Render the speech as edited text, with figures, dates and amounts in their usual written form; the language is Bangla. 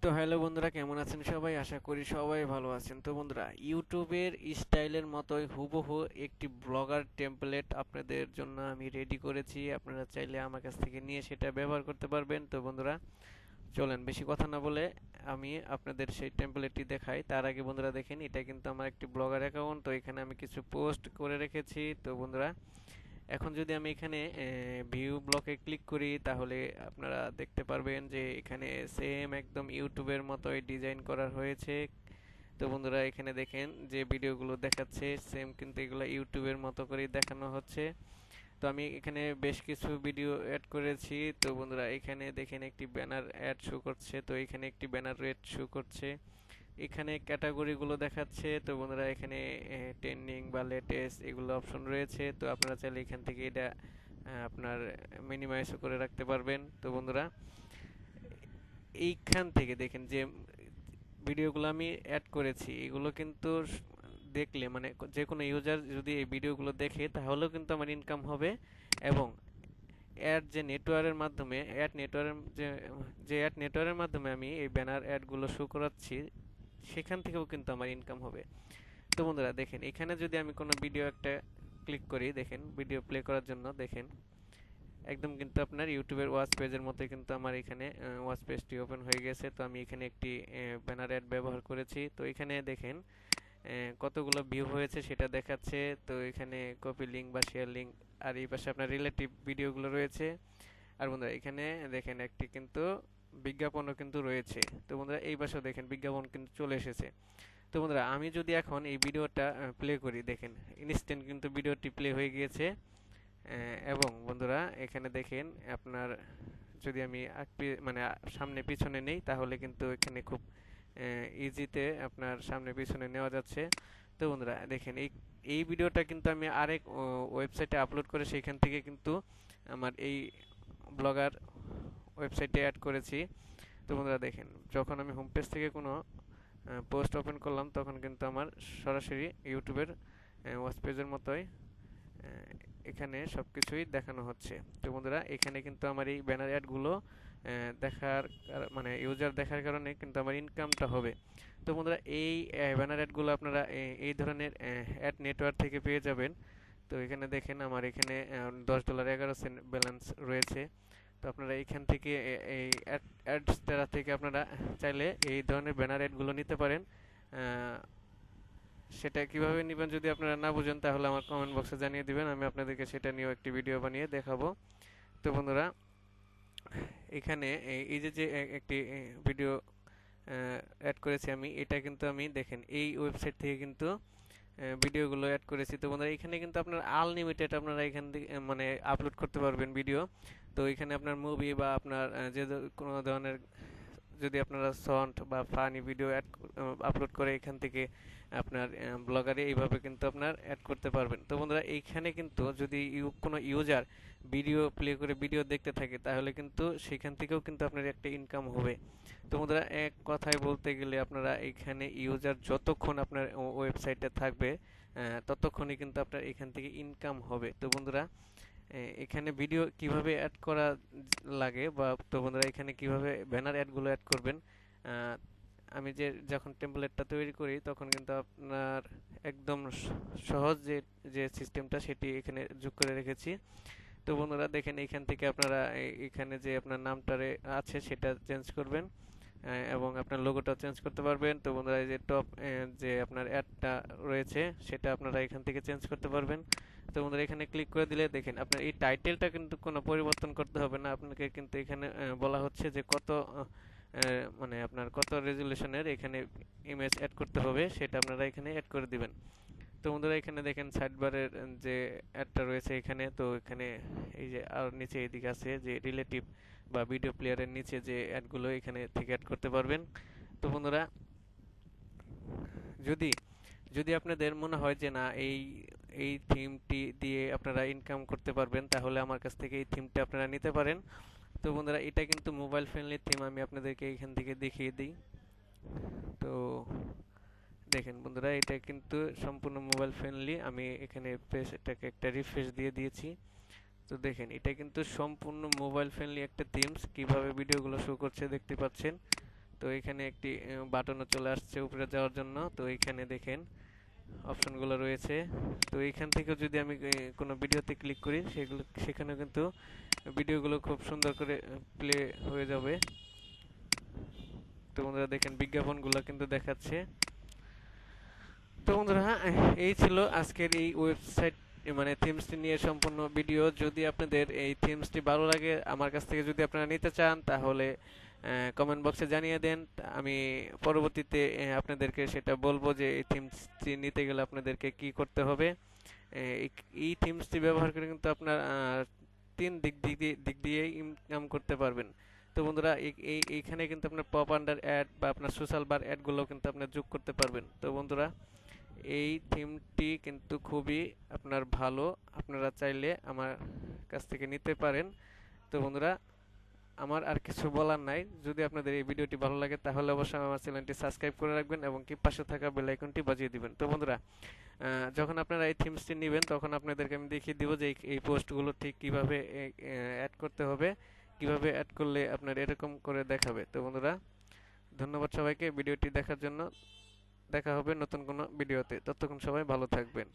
তো হ্যালো বন্ধুরা, কেমন আছেন সবাই? আশা করি সবাই ভালো আছেন। তো বন্ধুরা, ইউটিউবের স্টাইলের মতোই হুবহু একটি ব্লগার টেমপ্লেট আপনাদের জন্য আমি রেডি করেছি। আপনারা চাইলে আমার কাছ থেকে নিয়ে সেটা ব্যবহার করতে পারবেন। তো বন্ধুরা, চলেন বেশি কথা না বলে আমি আপনাদের সেই টেমপ্লেটটি দেখাই। তার আগে বন্ধুরা দেখেন, এটা কিন্তু আমার একটি ব্লগার অ্যাকাউন্ট। তো এখানে আমি কিছু পোস্ট করে রেখেছি। তো বন্ধুরা, এখন যদি আমি এখানে ভিউ ব্লকে ক্লিক করি, তাহলে আপনারা দেখতে পারবেন যে এখানে সেম একদম ইউটিউবের মতোই ডিজাইন করা হয়েছে। তো বন্ধুরা, এখানে দেখেন যে ভিডিওগুলো দেখাচ্ছে সেম কিন্তু এগুলো ইউটিউবের মতো করেই দেখানো হচ্ছে। তো আমি এখানে বেশ কিছু ভিডিও অ্যাড করেছি। তো বন্ধুরা, এখানে দেখেন একটি ব্যানার অ্যাড শো করছে। তো এখানে একটি ব্যানার রেড শো করছে। এখানে ক্যাটাগরিগুলো দেখাচ্ছে। তো বন্ধুরা, এখানে ট্রেন্ডিং বা লেটেস্ট এগুলো অপশন রয়েছে। তো আপনারা চাইলে এখান থেকে এটা আপনার মিনিমাইজও করে রাখতে পারবেন। তো বন্ধুরা, এইখান থেকে দেখেন যে ভিডিওগুলো আমি অ্যাড করেছি, এগুলো কিন্তু দেখলে মানে যে কোনো ইউজার যদি এই ভিডিওগুলো দেখে তাহলেও কিন্তু আমার ইনকাম হবে। এবং অ্যাড যে নেটওয়ার্কের মাধ্যমে অ্যাড নেটওয়ার্কের যে অ্যাড নেটওয়ার্কের মাধ্যমে আমি এই ব্যানার অ্যাডগুলো শো করাচ্ছি, সেখান থেকেও কিন্তু আমার ইনকাম হবে। তো বন্ধুরা দেখেন, এখানে যদি আমি কোনো ভিডিও একটা ক্লিক করি, দেখেন ভিডিও প্লে করার জন্য দেখেন একদম কিন্তু আপনার ইউটিউবের ওয়াচ পেজের মতো কিন্তু আমার এখানে ওয়াচ পেজটি ওপেন হয়ে গেছে। তো আমি এখানে একটি ব্যানার অ্যাড ব্যবহার করেছি। তো এখানে দেখেন কতগুলো ভিউ হয়েছে সেটা দেখাচ্ছে। তো এখানে কপি লিঙ্ক বা শেয়ার লিঙ্ক, আর এই পাশে আপনার রিলেটিভ ভিডিওগুলো রয়েছে। আর বন্ধুরা, এখানে দেখেন একটি কিন্তু বিজ্ঞাপনও কিন্তু রয়েছে। তো বন্ধুরা, এই পাশেও দেখেন বিজ্ঞাপন কিন্তু চলে এসেছে। তো বন্ধুরা, আমি যদি এখন এই ভিডিওটা প্লে করি, দেখেন ইনস্ট্যান্ট কিন্তু ভিডিওটি প্লে হয়ে গিয়েছে। এবং বন্ধুরা, এখানে দেখেন আপনার যদি আমি মানে সামনে পিছনে নেই, তাহলে কিন্তু এখানে খুব ইজিতে আপনার সামনে পিছনে নেওয়া যাচ্ছে। তো বন্ধুরা দেখেন, এই এই ভিডিওটা কিন্তু আমি আরেক ওয়েবসাইটে আপলোড করে সেখান থেকে কিন্তু আমার এই ব্লগার ওয়েবসাইটে অ্যাড করেছি। তো বন্ধুরা দেখেন, যখন আমি হোম পেজ থেকে কোনো পোস্ট ওপেন করলাম, তখন কিন্তু আমার সরাসরি ইউটিউবের ওয়াচ পেজের মতোই এখানে সবকিছুই দেখানো হচ্ছে। তো বন্ধুরা, এখানে কিন্তু আমার এই ব্যানার অ্যাডগুলো দেখার মানে ইউজার দেখার কারণে কিন্তু আমার ইনকামটা হবে। তো বন্ধুরা, এই ব্যানার অ্যাডগুলো আপনারা এই ধরনের অ্যাড নেটওয়ার্ক থেকে পেয়ে যাবেন। তো এখানে দেখেন আমার এখানে $10.11 ব্যালেন্স রয়েছে। তো আপনারা এইখান থেকে এই অ্যাডস থেকে আপনারা চাইলে এই ধরনের ব্যানার অ্যাডগুলো নিতে পারেন। সেটা কিভাবে নেবেন যদি আপনারা না বুঝেন, তাহলে আমার কমেন্ট বক্সে জানিয়ে দিবেন, আমি আপনাদেরকে সেটা নিয়েও একটি ভিডিও বানিয়ে দেখাবো। তো বন্ধুরা, এখানে এই যে যে একটি ভিডিও অ্যাড করেছি আমি, এটা কিন্তু আমি দেখেন এই ওয়েবসাইট থেকে কিন্তু ভিডিওগুলো অ্যাড করেছি। তো বন্ধুরা, এখানে কিন্তু আপনার আনলিমিটেড আপনারা এখান থেকে মানে আপলোড করতে পারবেন ভিডিও। তো এখানে আপনার মুভি বা আপনার যে কোনো ধরনের যদি আপনারা সন্ট বা ফানি ভিডিও আপলোড করে এখান থেকে আপনার ব্লগারে এইভাবে কিন্তু আপনার অ্যাড করতে পারবেন। তো বন্ধুরা, এইখানে কিন্তু যদি কোনো ইউজার ভিডিও প্লে করে ভিডিও দেখতে থাকে, তাহলে কিন্তু সেখান থেকেও কিন্তু আপনার একটা ইনকাম হবে। তো বন্ধুরা, এক কথায় বলতে গেলে আপনারা এখানে ইউজার যতক্ষণ আপনার ওয়েবসাইটে থাকবে ততক্ষণই কিন্তু আপনার এখান থেকে ইনকাম হবে। তো বন্ধুরা, এখানে ভিডিও কিভাবে অ্যাড করা লাগে বা তো বন্ধুরা, এখানে কিভাবে ব্যানার অ্যাডগুলো অ্যাড করবেন, আহ, আমি যে যখন টেমপ্লেটটা তৈরি করি তখন কিন্তু আপনার একদম সহজ যে যে সিস্টেমটা সেটি এখানে যোগ করে রেখেছি। তো বন্ধুরা দেখেন, এখান থেকে আপনারা এখানে যে আপনার নামটা আছে সেটা চেঞ্জ করবেন এবং আপনার লোগোটা চেঞ্জ করতে পারবেন। তো বন্ধুরা, এই যে টপ যে আপনার অ্যাডটা রয়েছে সেটা আপনারা এখান থেকে চেঞ্জ করতে পারবেন। তো বন্ধুরা, এখানে ক্লিক করে দিলে দেখেন আপনার এই টাইটেলটা কিন্তু কোনো পরিবর্তন করতে হবে না আপনাকে, কিন্তু এখানে বলা হচ্ছে যে কত মানে আপনার কত রেজুলেশনের এখানে ইমেজ অ্যাড করতে হবে, সেটা আপনারা এখানে অ্যাড করে দিবেন। তো বন্ধুরা, এখানে দেখেন সাইডবারের যে অ্যাডটা রয়েছে এখানে, তো এখানে এই যে আর নিচে এদিকে আছে যে রিলেটিভ বা ভিডিও প্লেয়ারের নিচে যে অ্যাডগুলো এখানে থেকে অ্যাড করতে পারবেন। তো বন্ধুরা, যদি যদি আপনাদের মনে হয় যে না এই এই থিমটি দিয়ে আপনারা ইনকাম করতে পারবেন, তাহলে আমার কাছ থেকে এই থিমটা আপনারা নিতে পারেন। তো বন্ধুরা, এটা কিন্তু মোবাইল ফ্রেন্ডলি থিম, আমি আপনাদেরকে এখান থেকে দেখিয়ে দিই। তো দেখেন বন্ধুরা, এটা কিন্তু সম্পূর্ণ মোবাইল ফ্রেন্ডলি। আমি এখানে এটাকে একটা রিফ্রেশ দিয়ে দিয়েছি। তো দেখেন, এটা কিন্তু সম্পূর্ণ মোবাইল ফ্রেন্ডলি একটা থিমস, কিভাবে ভিডিওগুলো শো করছে দেখতে পাচ্ছেন। তো এখানে একটি বাটনও চলে আসছে উপরে যাওয়ার জন্য। তো এখানে দেখেন অপশনগুলো রয়েছে। তো এইখান থেকে যদি আমি কোনো ভিডিওতে ক্লিক করি সেখানে কিন্তু ভিডিওগুলো খুব সুন্দর করে প্লে হয়ে যাবে। তো বন্ধুরা দেখেন বিজ্ঞাপনগুলো কিন্তু দেখাচ্ছে। তো বন্ধুরা এই ছিল আজকের এই ওয়েবসাইট মানে থিমসটি নিয়ে সম্পূর্ণ ভিডিও। যদি আপনাদের এই থিমসটি ভালো লাগে, আমার কাছ থেকে যদি আপনারা নিতে চান, তাহলে কমেন্ট বক্সে জানিয়ে দেন। আমি পরবর্তীতে আপনাদেরকে সেটা বলবো যে এই থিমসটি নিতে গেলে আপনাদেরকে কি করতে হবে। এই থিমসটি ব্যবহার করে কিন্তু আপনার তিন দিক দিয়েই ইনকাম করতে পারবেন। তো বন্ধুরা এইখানে কিন্তু আপনার পপ আন্ডার অ্যাড বা আপনার সোশ্যাল বার অ্যাডগুলো কিন্তু আপনার যোগ করতে পারবেন। তো বন্ধুরা এই থিমটি কিন্তু খুবই আপনার ভালো, আপনারা চাইলে আমার কাছ থেকে নিতে পারেন। তো বন্ধুরা আমার আর কিছু বলার নাই। যদি আপনাদের এই ভিডিওটি ভালো লাগে তাহলে অবশ্যই আমার চ্যানেলটি সাবস্ক্রাইব করে রাখবেন এবং কি পাশে থাকা বেল আইকনটি বাজিয়ে দিবেন। তো বন্ধুরা যখন আপনারা এই থিমসটি নেবেন তখন আপনাদেরকে আমি দেখিয়ে দিব যে এই পোস্টগুলো ঠিক কিভাবে অ্যাড করতে হবে, কিভাবে অ্যাড করলে আপনার এরকম করে দেখাবে। তো বন্ধুরা ধন্যবাদ সবাইকে ভিডিওটি দেখার জন্য। দেখা হবে নতুন কোনো ভিডিওতে। ততক্ষণ সবাই ভালো থাকবেন।